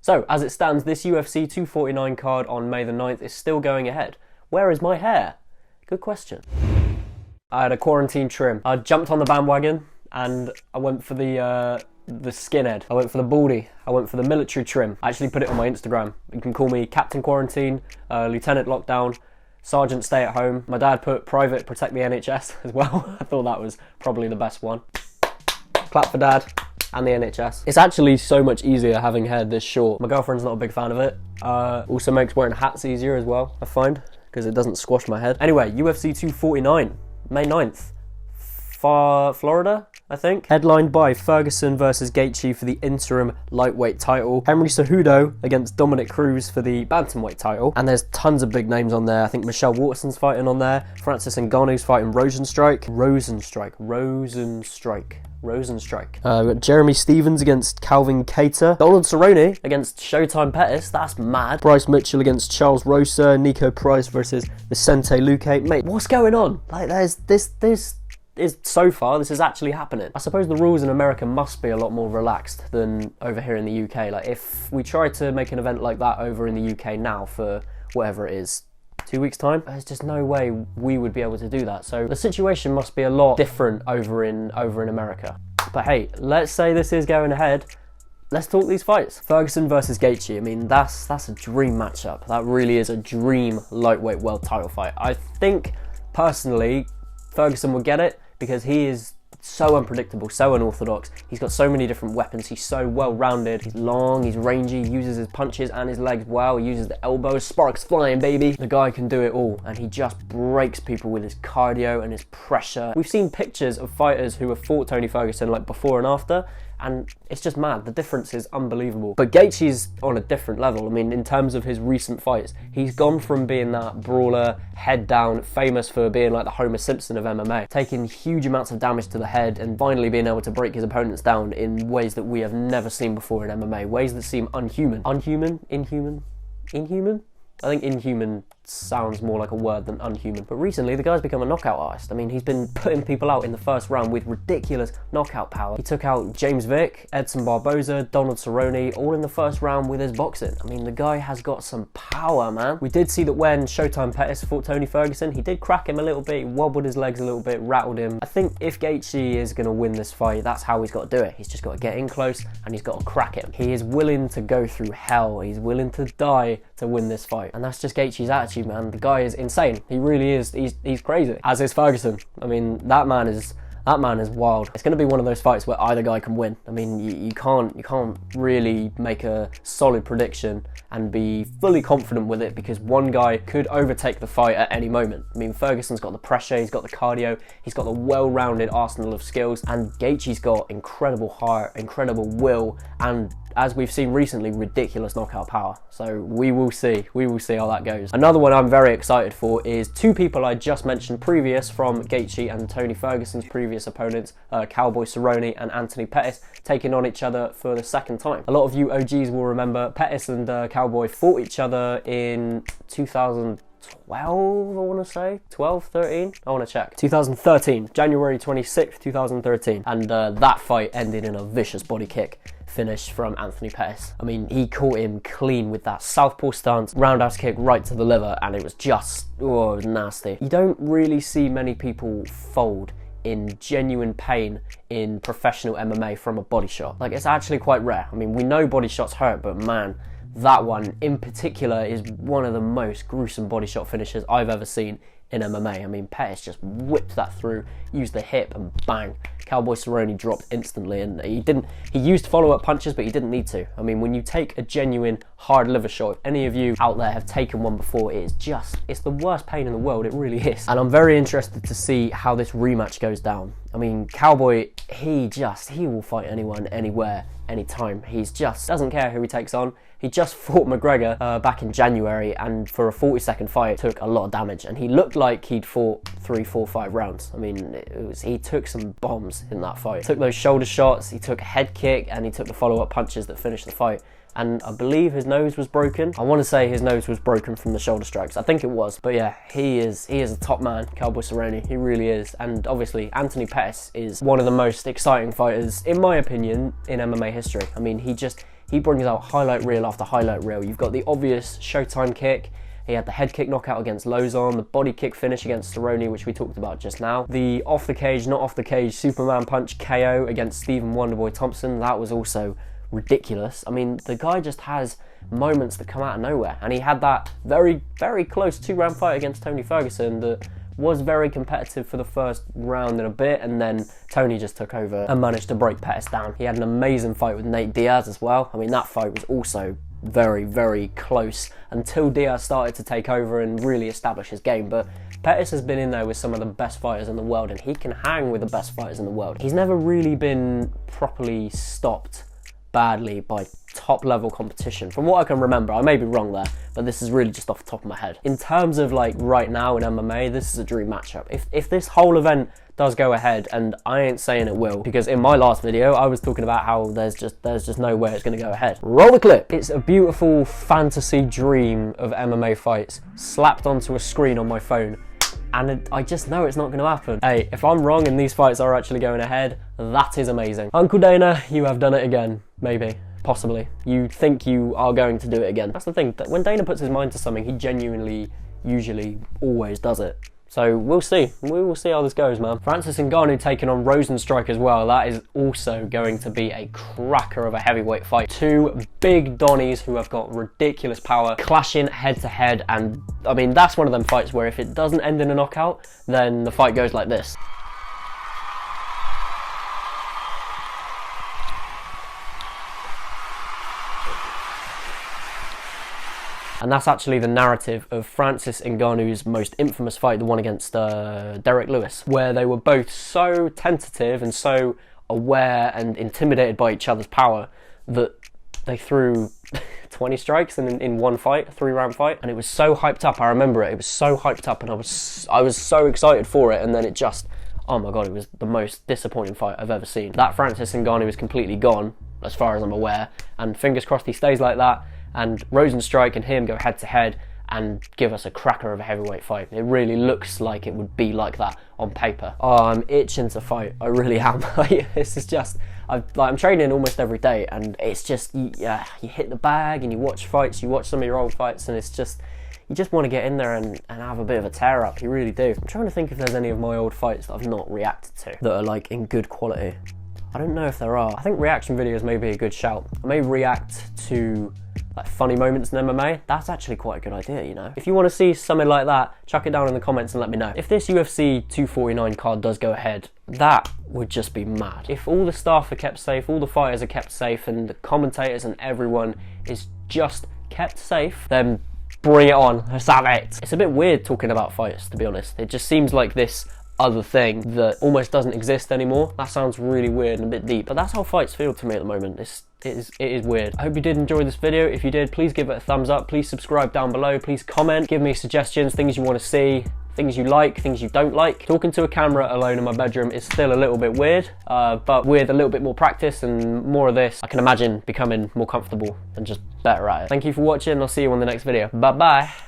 So, as it stands, this UFC 249 card on May the 9th is still going ahead. Where is my hair? Good question. I had a quarantine trim. I jumped on the bandwagon and I went for the skinhead. I went for the baldy. I went for the military trim. I actually put it on my Instagram. You can call me Captain Quarantine, Lieutenant Lockdown, Sergeant Stay at Home. My dad put Private Protect the NHS as well. I thought that was probably the best one. Clap for Dad and the NHS. It's actually so much easier having hair this short. My girlfriend's not a big fan of it. Also makes wearing hats easier as well, I find, because it doesn't squash my head. Anyway, UFC 249, May 9th. Florida, I think. Headlined by Ferguson versus Gaethje for the interim lightweight title. Henry Cejudo against Dominic Cruz for the bantamweight title. And there's tons of big names on there. I think Michelle Waterson's fighting on there. Francis Ngannou's fighting Rosenstrike. We got Jeremy Stevens against Calvin Kattar. Donald Cerrone against Showtime Pettis. That's mad. Bryce Mitchell against Charles Rosa. Nico Price versus Vicente Luque. Mate, what's going on? Like, there's this is actually happening. I suppose the rules in America must be a lot more relaxed than over here in the UK. Like, if we try to make an event like that over in the UK now for whatever it is, 2 weeks time, there's just no way we would be able to do that. So the situation must be a lot different over in America. But hey, let's say this is going ahead. Let's talk these fights. Ferguson versus Gaethje. I mean, that's a dream matchup. That really is a dream lightweight world title fight. I think personally Ferguson will get it, because he is so unpredictable, so unorthodox. He's got so many different weapons. He's so well-rounded. He's long, he's rangy, he uses his punches and his legs well. He uses the elbows, sparks flying, baby. The guy can do it all, and he just breaks people with his cardio and his pressure. We've seen pictures of fighters who have fought Tony Ferguson, like before and after, and it's just mad. The difference is unbelievable. But Gaethje's on a different level. I mean, in terms of his recent fights, he's gone from being that brawler, head down, famous for being like the Homer Simpson of MMA, taking huge amounts of damage to the head and finally being able to break his opponents down in ways that we have never seen before in MMA, ways that seem unhuman. Inhuman? I think inhuman sounds more like a word than unhuman. But recently, the guy's become a knockout artist. I mean, he's been putting people out in the first round with ridiculous knockout power. He took out James Vick, Edson Barboza, Donald Cerrone, all in the first round with his boxing. I mean, the guy has got some power, man. We did see that when Showtime Pettis fought Tony Ferguson, he did crack him a little bit, he wobbled his legs a little bit, rattled him. I think if Gaethje is going to win this fight, that's how he's got to do it. He's just got to get in close and he's got to crack him. He is willing to go through hell. He's willing to die to win this fight. And that's just Gaethje's attitude, man. The guy is insane. He really is. He's crazy. As is Ferguson. I mean, that man is wild. It's going to be one of those fights where either guy can win. I mean, you can't really make a solid prediction and be fully confident with it, because one guy could overtake the fight at any moment. I mean, Ferguson's got the pressure, he's got the cardio, he's got the well-rounded arsenal of skills, and Gaethje's got incredible heart, incredible will, and as we've seen recently, ridiculous knockout power. So we will see how that goes. Another one I'm very excited for is two people I just mentioned previous from Gaethje and Tony Ferguson's previous opponents, Cowboy Cerrone and Anthony Pettis, taking on each other for the second time. A lot of you OGs will remember Pettis and Cowboy fought each other in 2012, I want to say, 12, 13, I want to check. 2013, January 26th, 2013. And that fight ended in a vicious body kick finish from Anthony Pettis. I mean, he caught him clean with that southpaw stance, roundhouse kick right to the liver, and it was just, oh, it was nasty. You don't really see many people fold in genuine pain in professional MMA from a body shot. Like, it's actually quite rare. I mean, we know body shots hurt, but man, that one in particular is one of the most gruesome body shot finishes I've ever seen in MMA. I mean, Pettis just whipped that through, used the hip, and bang, Cowboy Cerrone dropped instantly. And he used follow-up punches, but he didn't need to. I mean, when you take a genuine hard liver shot, if any of you out there have taken one before, it's the worst pain in the world. It really is. And I'm very interested to see how this rematch goes down. I mean, Cowboy, he will fight anyone, anywhere, anytime. He's just doesn't care who he takes on. He just fought McGregor back in January, and for a 40-second fight took a lot of damage, and he looked like he'd fought 3, 4, 5 rounds. I mean, he took some bombs in that fight. Took those shoulder shots, he took a head kick, and he took the follow-up punches that finished the fight. And I believe his nose was broken. I want to say his nose was broken from the shoulder strikes. I think it was. But yeah, he is a top man, Cowboy Cerrone. He really is. And obviously, Anthony Pettis is one of the most exciting fighters, in my opinion, in MMA history. I mean, he brings out highlight reel after highlight reel. You've got the obvious Showtime kick. He had the head kick knockout against Lozon, the body kick finish against Cerrone, which we talked about just now. The off the cage, not off the cage, Superman punch KO against Stephen Wonderboy Thompson. That was also ridiculous. I mean, the guy just has moments that come out of nowhere. And he had that very, very close 2-round fight against Tony Ferguson that was very competitive for the first round and a bit, and then Tony just took over and managed to break Pettis down. He had an amazing fight with Nate Diaz as well. I mean, that fight was also very, very close until Diaz started to take over and really establish his game. But Pettis has been in there with some of the best fighters in the world, and he can hang with the best fighters in the world. He's never really been properly stopped badly by top level competition, from what I can remember. I may be wrong there, but this is really just off the top of my head. In terms of like right now in MMA, this is a dream matchup. If this whole event does go ahead, and I ain't saying it will, because in my last video I was talking about how there's just no way it's going to go ahead. Roll the clip. It's a beautiful fantasy dream of MMA fights slapped onto a screen on my phone, and I just know it's not going to happen. Hey, if I'm wrong and these fights are actually going ahead, that is amazing. Uncle Dana, you have done it again. Maybe. Possibly. You think you are going to do it again. That's the thing, that when Dana puts his mind to something, he genuinely, usually, always does it. So we'll see. We will see how this goes, man. Francis Ngannou taking on Rosenstrike as well. That is also going to be a cracker of a heavyweight fight. Two big Donnies who have got ridiculous power clashing head to head. And I mean, that's one of them fights where if it doesn't end in a knockout, then the fight goes like this. And that's actually the narrative of Francis Ngannou's most infamous fight, the one against Derek Lewis, where they were both so tentative and so aware and intimidated by each other's power that they threw 20 strikes in one fight, a 3-round fight, and it was so hyped up. I remember it. It was so hyped up, and I was so excited for it, and then it just, oh my god, it was the most disappointing fight I've ever seen. That Francis Ngannou is completely gone, as far as I'm aware, and fingers crossed he stays like that, and Rosenstrike and him go head to head and give us a cracker of a heavyweight fight. It really looks like it would be like that on paper. Oh, I'm itching to fight. I really am. This is just, I'm training almost every day, and it's just, yeah, you hit the bag and you watch fights, you watch some of your old fights, and it's just, you just want to get in there and have a bit of a tear up. You really do. I'm trying to think if there's any of my old fights that I've not reacted to that are like in good quality. I don't know if there are. I think reaction videos may be a good shout. I may react to like funny moments in MMA. That's actually quite a good idea, you know. If you want to see something like that, chuck it down in the comments and let me know. If this UFC 249 card does go ahead, that would just be mad. If all the staff are kept safe, all the fighters are kept safe, and the commentators and everyone is just kept safe, then bring it on. Let's have it. It's a bit weird talking about fights, to be honest. It just seems like this other thing that almost doesn't exist anymore. That sounds really weird and a bit deep, but that's how fights feel to me at the moment. It is weird. I hope you did enjoy this video. If you did, please give it a thumbs up. Please subscribe down below. Please comment, give me suggestions, things you want to see, things you like, things you don't like. Talking to a camera alone in my bedroom is still a little bit weird, but with a little bit more practice and more of this, I can imagine becoming more comfortable and just better at it. Thank you for watching, and I'll see you on the next video. Bye bye.